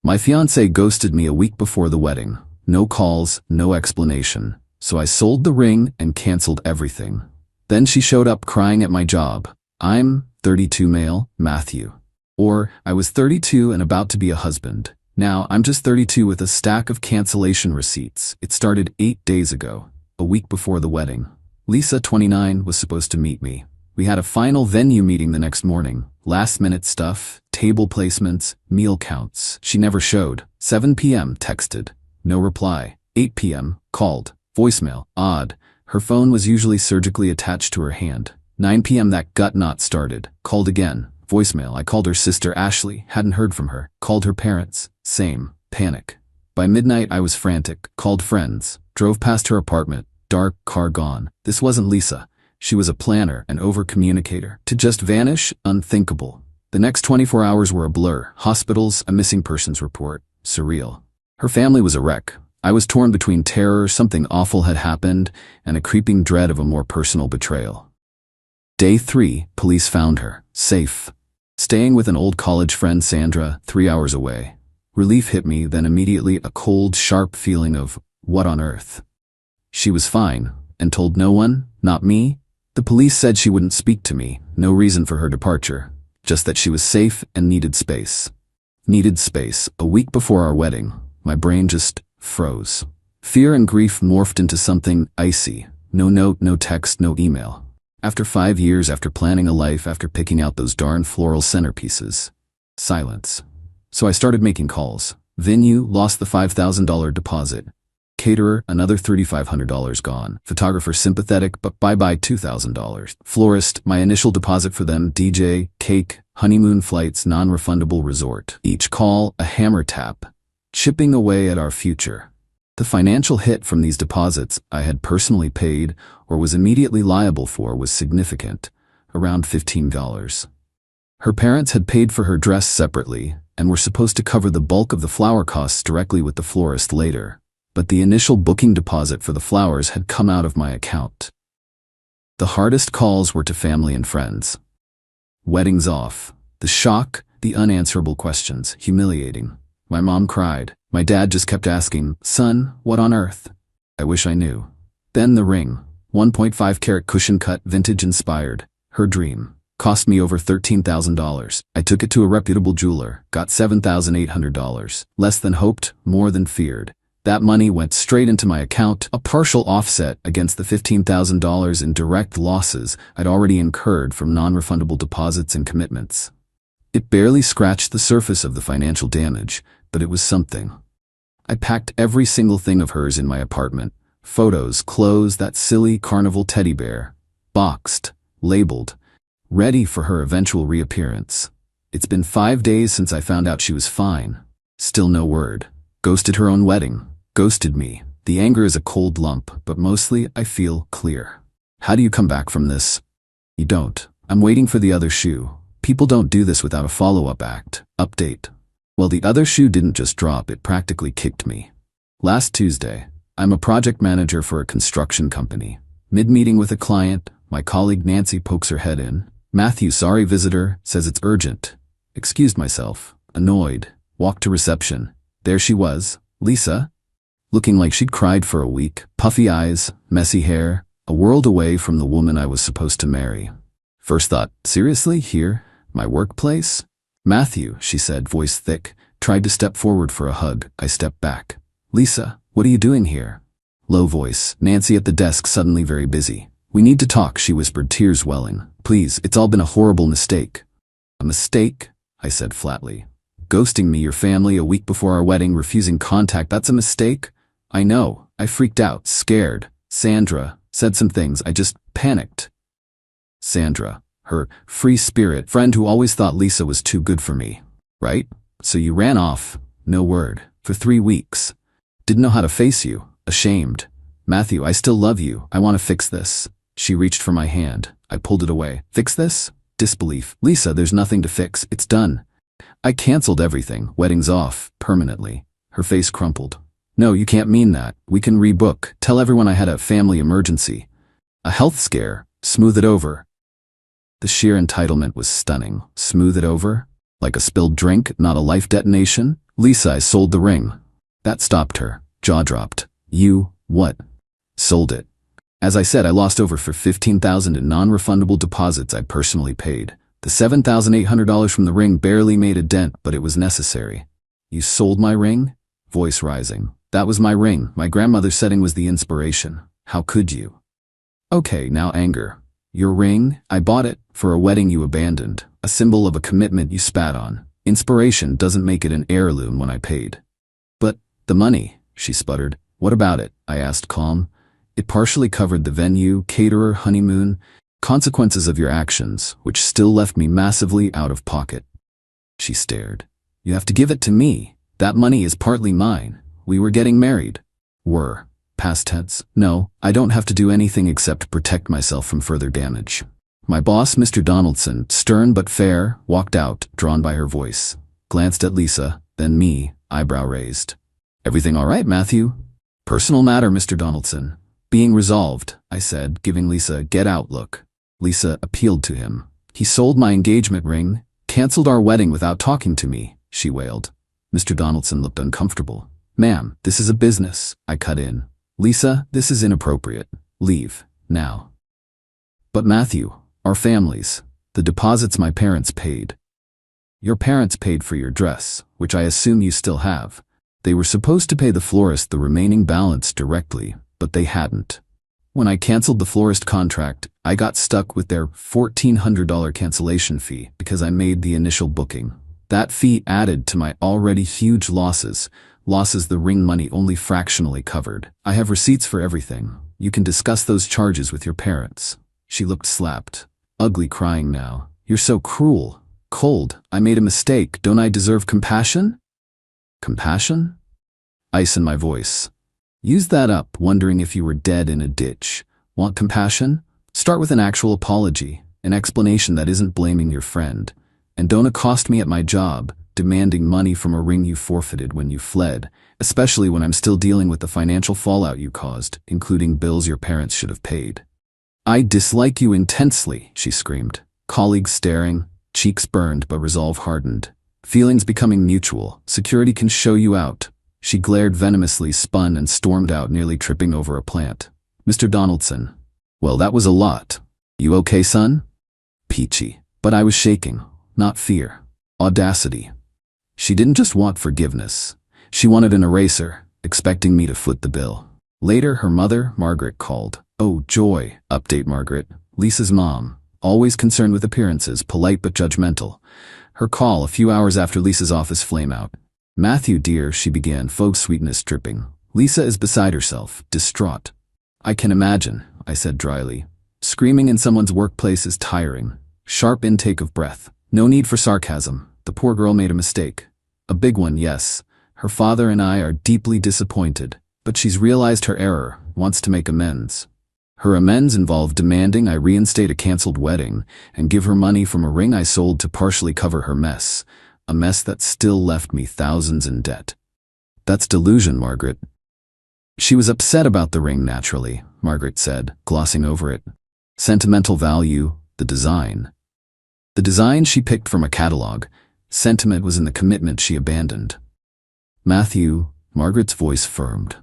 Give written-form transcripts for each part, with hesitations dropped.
My fiancée ghosted me a week before the wedding. No calls, no explanation. So I sold the ring and canceled everything. Then she showed up crying at my job. I'm 32 male, Matthew. Or, I was 32 and about to be a husband. Now, I'm just 32 with a stack of cancellation receipts. It started 8 days ago, a week before the wedding. Lisa, 29, was supposed to meet me. We had a final venue meeting the next morning. Last-minute stuff, table placements, meal counts. She never showed. 7 p.m. texted. No reply. 8 p.m. called. Voicemail. Odd. Her phone was usually surgically attached to her hand. 9 p.m. that gut knot started. Called again. Voicemail. I called her sister Ashley. Hadn't heard from her. Called her parents. Same. Panic. By midnight I was frantic. Called friends. Drove past her apartment. Dark, car gone. This wasn't Lisa. She was a planner, an over-communicator. To just vanish? Unthinkable. The next 24 hours were a blur. Hospitals, a missing persons report. Surreal. Her family was a wreck. I was torn between terror, something awful had happened, and a creeping dread of a more personal betrayal. Day 3, police found her. Safe. Staying with an old college friend, Sandra, 3 hours away. Relief hit me, then immediately a cold, sharp feeling of, what on earth? She was fine, and told no one, not me. The police said she wouldn't speak to me, no reason for her departure, just that she was safe and needed space. Needed space, a week before our wedding. My brain just froze. Fear and grief morphed into something icy. No note, no text, no email. After 5 years, after planning a life, after picking out those darn floral centerpieces. Silence. So I started making calls. Venue, lost the $5,000 deposit. Caterer, another $3,500 gone. Photographer, sympathetic, but bye-bye $2,000. Florist, my initial deposit for them. DJ, cake, honeymoon flights, non-refundable resort. Each call, a hammer tap, chipping away at our future. The financial hit from these deposits I had personally paid or was immediately liable for was significant, around $15. Her parents had paid for her dress separately and were supposed to cover the bulk of the flower costs directly with the florist later. But the initial booking deposit for the flowers had come out of my account. The hardest calls were to family and friends. Weddings off. The shock, the unanswerable questions, humiliating. My mom cried. My dad just kept asking, son, what on earth? I wish I knew. Then the ring. 1.5 carat cushion cut, vintage inspired. Her dream. Cost me over $13,000. I took it to a reputable jeweler. Got $7,800. Less than hoped, more than feared. That money went straight into my account, a partial offset against the $15,000 in direct losses I'd already incurred from non-refundable deposits and commitments. It barely scratched the surface of the financial damage, but it was something. I packed every single thing of hers in my apartment. Photos, clothes, that silly carnival teddy bear. Boxed, labeled, ready for her eventual reappearance. It's been 5 days since I found out she was fine. Still no word. Ghosted her own wedding. Ghosted me. The anger is a cold lump, but mostly I feel clear. How do you come back from this? You don't. I'm waiting for the other shoe. People don't do this without a follow-up act. Update. Well, the other shoe didn't just drop, it practically kicked me. Last Tuesday, I'm a project manager for a construction company. Mid-meeting with a client, my colleague Nancy pokes her head in. Matthew, sorry visitor, says it's urgent. Excused myself. Annoyed. Walked to reception. There she was, Lisa. Looking like she'd cried for a week. Puffy eyes, messy hair, a world away from the woman I was supposed to marry. First thought, seriously, here? My workplace? Matthew, she said, voice thick, tried to step forward for a hug. I stepped back. Lisa, what are you doing here? Low voice, Nancy at the desk, suddenly very busy. We need to talk, she whispered, tears welling. Please, it's all been a horrible mistake. A mistake? I said flatly. Ghosting me, your family, a week before our wedding, refusing contact, that's a mistake? I know. I freaked out, scared. Sandra said some things, I just panicked. Sandra, her free spirit friend who always thought Lisa was too good for me. Right? So you ran off, no word, for 3 weeks. Didn't know how to face you, ashamed. Matthew, I still love you, I want to fix this. She reached for my hand. I pulled it away. Fix this? Disbelief. Lisa, there's nothing to fix, it's done. I canceled everything, weddings off, permanently. Her face crumpled. No, you can't mean that. We can rebook. Tell everyone I had a family emergency. A health scare. Smooth it over. The sheer entitlement was stunning. Smooth it over? Like a spilled drink, not a life detonation? Lisa, I sold the ring. That stopped her. Jaw dropped. You, what? Sold it. As I said, I lost over for $15,000 in non-refundable deposits I personally paid. The $7,800 from the ring barely made a dent, but it was necessary. You sold my ring? Voice rising. That was my ring. My grandmother's setting was the inspiration. How could you? Okay, now anger. Your ring? I bought it for a wedding you abandoned. A symbol of a commitment you spat on. Inspiration doesn't make it an heirloom when I paid. But the money, she sputtered. What about it? I asked calm. It partially covered the venue, caterer, honeymoon, consequences of your actions, which still left me massively out of pocket. She stared. You have to give it to me. That money is partly mine. We were getting married. Were. Past tense. No, I don't have to do anything except protect myself from further damage. My boss, Mr. Donaldson, stern but fair, walked out, drawn by her voice. Glanced at Lisa, then me, eyebrow raised. Everything all right, Matthew? Personal matter, Mr. Donaldson. Being resolved, I said, giving Lisa a get-out look. Lisa appealed to him. He sold my engagement ring, canceled our wedding without talking to me, she wailed. Mr. Donaldson looked uncomfortable. Ma'am, this is a business, I cut in. Lisa, this is inappropriate. Leave, now. But Matthew, our families, the deposits my parents paid. Your parents paid for your dress, which I assume you still have. They were supposed to pay the florist the remaining balance directly, but they hadn't. When I canceled the florist contract, I got stuck with their $1,400 cancellation fee because I made the initial booking. That fee added to my already huge losses the ring money only fractionally covered. I have receipts for everything. You can discuss those charges with your parents. She looked slapped. Ugly crying now. You're so cruel. Cold. I made a mistake. Don't I deserve compassion? Compassion? Ice in my voice. Use that up, wondering if you were dead in a ditch. Want compassion? Start with an actual apology, an explanation that isn't blaming your friend. And don't accost me at my job, demanding money from a ring you forfeited when you fled, especially when I'm still dealing with the financial fallout you caused, including bills your parents should have paid. I dislike you intensely, she screamed. Colleagues staring, cheeks burned but resolve hardened. Feelings becoming mutual. Security can show you out. She glared venomously, spun and stormed out, nearly tripping over a plant. Mr. Donaldson. Well, that was a lot. You okay, son? Peachy. But I was shaking. Not fear. Audacity. She didn't just want forgiveness. She wanted an eraser, expecting me to foot the bill. Later, her mother, Margaret, called. Oh, joy. Update Margaret. Lisa's mom. Always concerned with appearances, polite but judgmental. Her call a few hours after Lisa's office flame out. Matthew, dear, she began, faux sweetness dripping. Lisa is beside herself, distraught. I can imagine, I said dryly. Screaming in someone's workplace is tiring. Sharp intake of breath. No need for sarcasm. The poor girl made a mistake. A big one, yes. Her father and I are deeply disappointed, but she's realized her error, wants to make amends. Her amends involve demanding I reinstate a canceled wedding and give her money from a ring I sold to partially cover her mess, a mess that still left me thousands in debt. That's delusion, Margaret. She was upset about the ring, naturally, Margaret said, glossing over it. Sentimental value, the design. The design she picked from a catalog. Sentiment was in the commitment she abandoned. Matthew, Margaret's voice firmed.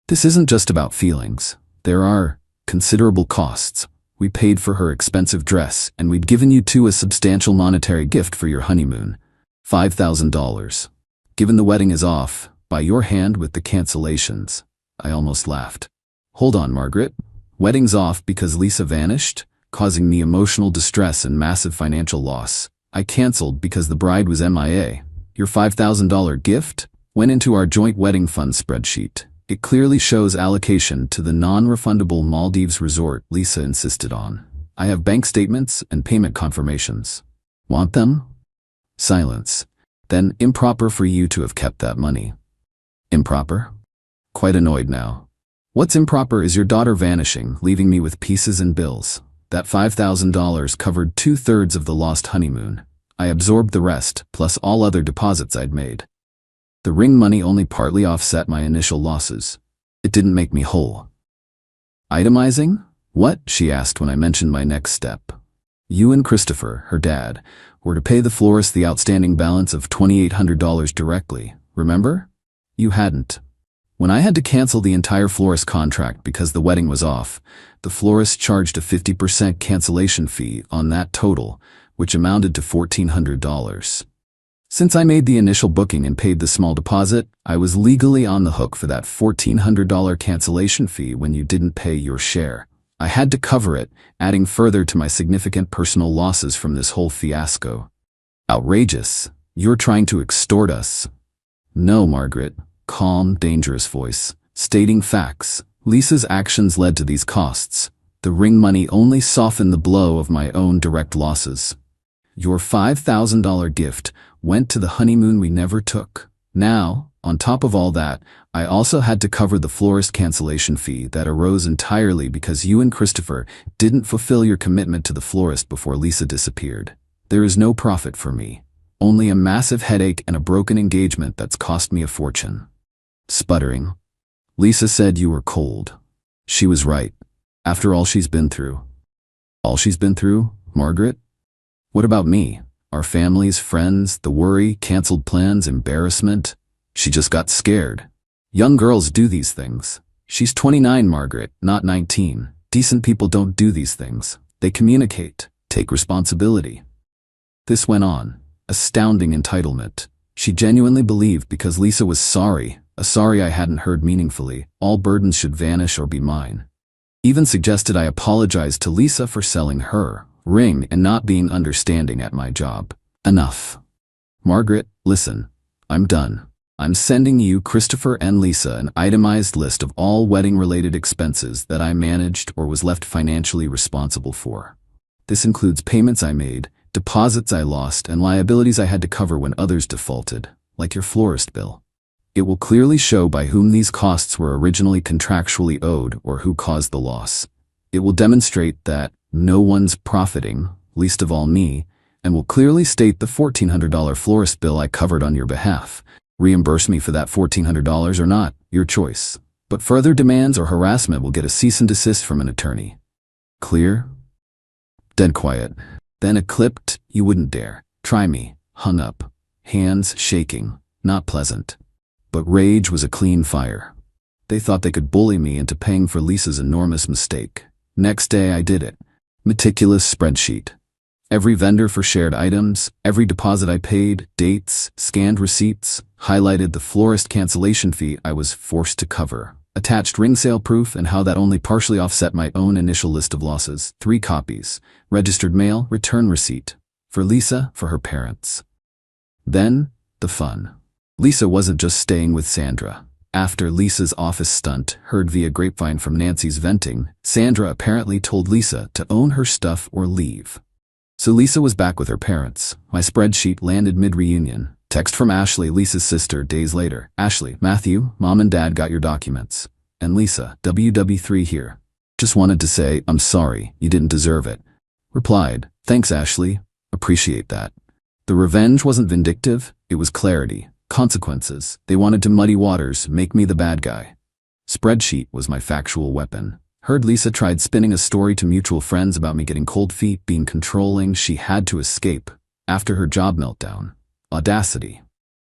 This isn't just about feelings. There are considerable costs. We paid for her expensive dress, and we'd given you two a substantial monetary gift for your honeymoon. $5,000. Given the wedding is off, by your hand with the cancellations. I almost laughed. Hold on, Margaret. Wedding's off because Lisa vanished, causing me emotional distress and massive financial loss. I canceled because the bride was MIA. Your $5,000 gift went into our joint wedding fund spreadsheet. It clearly shows allocation to the non-refundable Maldives resort Lisa insisted on. I have bank statements and payment confirmations. Want them? Silence. Then improper for you to have kept that money. Improper? Quite annoyed now. What's improper is your daughter vanishing, leaving me with pieces and bills. That $5,000 covered 2/3 of the lost honeymoon. I absorbed the rest, plus all other deposits I'd made. The ring money only partly offset my initial losses. It didn't make me whole. Itemizing? What? She asked when I mentioned my next step. You and Christopher, her dad, or to pay the florist the outstanding balance of $2,800 directly, remember? You hadn't. When I had to cancel the entire florist contract because the wedding was off, the florist charged a 50% cancellation fee on that total, which amounted to $1,400. Since I made the initial booking and paid the small deposit, I was legally on the hook for that $1,400 cancellation fee when you didn't pay your share. I had to cover it, adding further to my significant personal losses from this whole fiasco. Outrageous. You're trying to extort us. No, Margaret. Calm, dangerous voice, stating facts. Lisa's actions led to these costs. The ring money only softened the blow of my own direct losses. Your $5,000 gift went to the honeymoon we never took. Now, on top of all that, I also had to cover the florist cancellation fee that arose entirely because you and Christopher didn't fulfill your commitment to the florist before Lisa disappeared. There is no profit for me. Only a massive headache and a broken engagement that's cost me a fortune. Sputtering. Lisa said you were cold. She was right. After all she's been through. All she's been through, Margaret? What about me? Our families, friends, the worry, canceled plans, embarrassment? She just got scared. Young girls do these things. She's 29, Margaret, not 19. Decent people don't do these things. They communicate, take responsibility. This went on. Astounding entitlement. She genuinely believed because Lisa was sorry, a sorry I hadn't heard meaningfully, all burdens should vanish or be mine. Even suggested I apologize to Lisa for selling her ring and not being understanding at my job. Enough. Margaret, listen. I'm done. I'm sending you, Christopher and Lisa, an itemized list of all wedding-related expenses that I managed or was left financially responsible for. This includes payments I made, deposits I lost, and liabilities I had to cover when others defaulted, like your florist bill. It will clearly show by whom these costs were originally contractually owed or who caused the loss. It will demonstrate that no one's profiting, least of all me, and will clearly state the $1,400 florist bill I covered on your behalf. Reimburse me for that $1,400 or not, your choice. But further demands or harassment will get a cease and desist from an attorney. Clear? Dead quiet. Then a clipped, you wouldn't dare. Try me. Hung up. Hands shaking. Not pleasant. But rage was a clean fire. They thought they could bully me into paying for Lisa's enormous mistake. Next day I did it. Meticulous spreadsheet. Every vendor for shared items, every deposit I paid, dates, scanned receipts, highlighted the florist cancellation fee I was forced to cover, attached ring sale proof and how that only partially offset my own initial list of losses, 3 copies, registered mail, return receipt, for Lisa, for her parents. Then, the fun. Lisa wasn't just staying with Sandra. After Lisa's office stunt, heard via grapevine from Nancy's venting, Sandra apparently told Lisa to own her stuff or leave. So Lisa was back with her parents. My spreadsheet landed mid-reunion. Text from Ashley, Lisa's sister, days later. Ashley, Matthew, Mom and Dad got your documents. And Lisa, WW3 here. Just wanted to say, I'm sorry, you didn't deserve it. Replied, thanks Ashley, appreciate that. The revenge wasn't vindictive, it was clarity. Consequences. They wanted to muddy waters, make me the bad guy. Spreadsheet was my factual weapon. Heard Lisa tried spinning a story to mutual friends about me getting cold feet, being controlling, she had to escape. After her job meltdown. Audacity.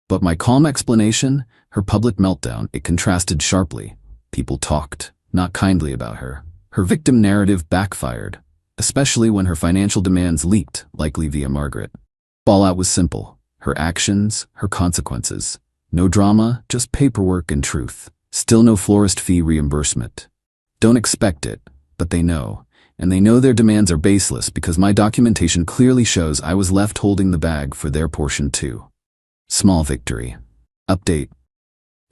But my calm explanation, her public meltdown, it contrasted sharply. People talked, not kindly about her. Her victim narrative backfired, especially when her financial demands leaked, likely via Margaret. Fallout was simple. Her actions, her consequences. No drama, just paperwork and truth. Still no florist fee reimbursement. Don't expect it, but they know. And they know their demands are baseless because my documentation clearly shows I was left holding the bag for their portion too. Small victory. Update.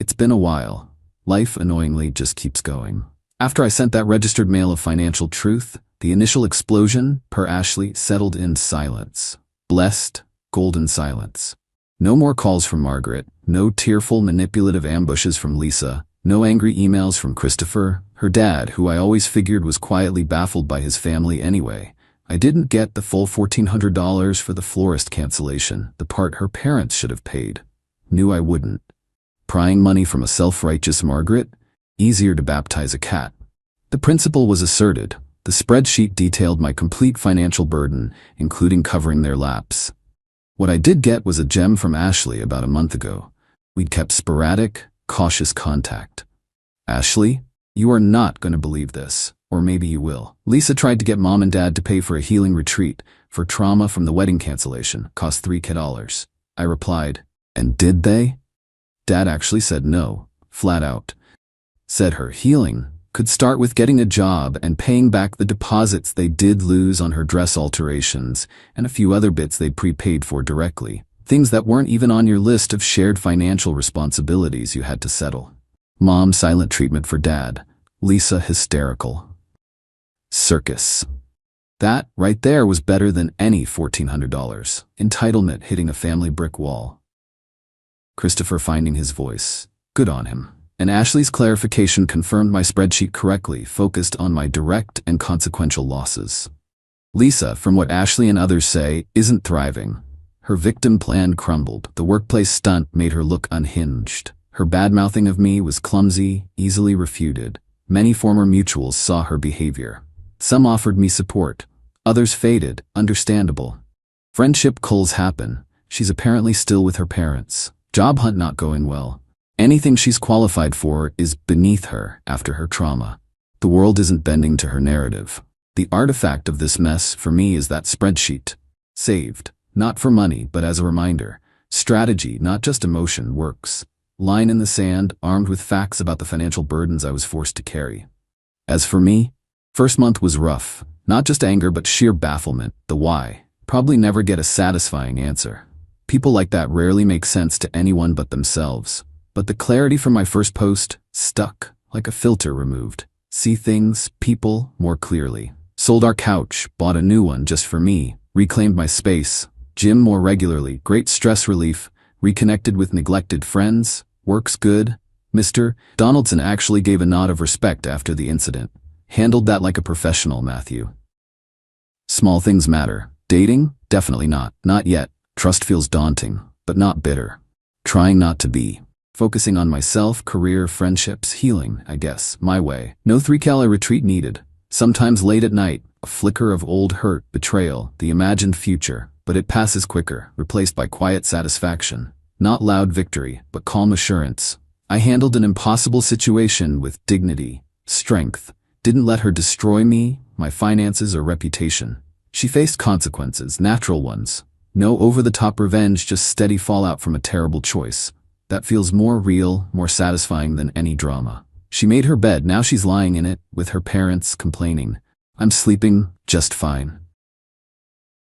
It's been a while. Life annoyingly just keeps going. After I sent that registered mail of financial truth, the initial explosion, per Ashley, settled in silence. Blessed, golden silence. No more calls from Margaret, no tearful, manipulative ambushes from Lisa, no angry emails from Christopher, her dad, who I always figured was quietly baffled by his family anyway. I didn't get the full $1,400 for the florist cancellation, the part her parents should have paid. Knew I wouldn't. Prying money from a self-righteous Margaret? Easier to baptize a cat. The principle was asserted. The spreadsheet detailed my complete financial burden, including covering their lapse. What I did get was a gem from Ashley about a month ago. We'd kept sporadic, cautious contact. Ashley, you are not going to believe this, or maybe you will. Lisa tried to get mom and dad to pay for a healing retreat for trauma from the wedding cancellation, cost $3,000. I replied, and did they? Dad actually said no, flat out. Said her healing could start with getting a job and paying back the deposits they did lose on her dress alterations and a few other bits they'd prepaid for directly. Things that weren't even on your list of shared financial responsibilities you had to settle. Mom silent treatment for dad. Lisa hysterical. Circus. That right there was better than any $1,400. Entitlement hitting a family brick wall. Christopher finding his voice. Good on him. And Ashley's clarification confirmed my spreadsheet correctly, focused on my direct and consequential losses. Lisa, from what Ashley and others say, isn't thriving. Her victim plan crumbled. The workplace stunt made her look unhinged. Her bad-mouthing of me was clumsy, easily refuted. Many former mutuals saw her behavior. Some offered me support. Others faded, understandable. Friendship culls happen. She's apparently still with her parents. Job hunt not going well. Anything she's qualified for is beneath her after her trauma. The world isn't bending to her narrative. The artifact of this mess for me is that spreadsheet. Saved, not for money, but as a reminder. Strategy, not just emotion, works. Line in the sand, armed with facts about the financial burdens I was forced to carry. As for me, first month was rough. Not just anger, but sheer bafflement. The why. Probably never get a satisfying answer. People like that rarely make sense to anyone but themselves. But the clarity from my first post stuck, like a filter removed. See things, people, more clearly. Sold our couch, bought a new one just for me, reclaimed my space, gym more regularly, great stress relief, reconnected with neglected friends, works good. Mr. Donaldson actually gave a nod of respect after the incident. Handled that like a professional, Matthew. Small things matter. Dating? Definitely not. Not yet. Trust feels daunting, but not bitter. Trying not to be. Focusing on myself, career, friendships, healing, I guess, my way. No $3,000 retreat needed. Sometimes late at night, a flicker of old hurt, betrayal, the imagined future, but it passes quicker, replaced by quiet satisfaction. Not loud victory, but calm assurance. I handled an impossible situation with dignity, strength. Didn't let her destroy me, my finances, or reputation. She faced consequences, natural ones. No over-the-top revenge, just steady fallout from a terrible choice. That feels more real, more satisfying than any drama. She made her bed, now she's lying in it, with her parents complaining. I'm sleeping just fine.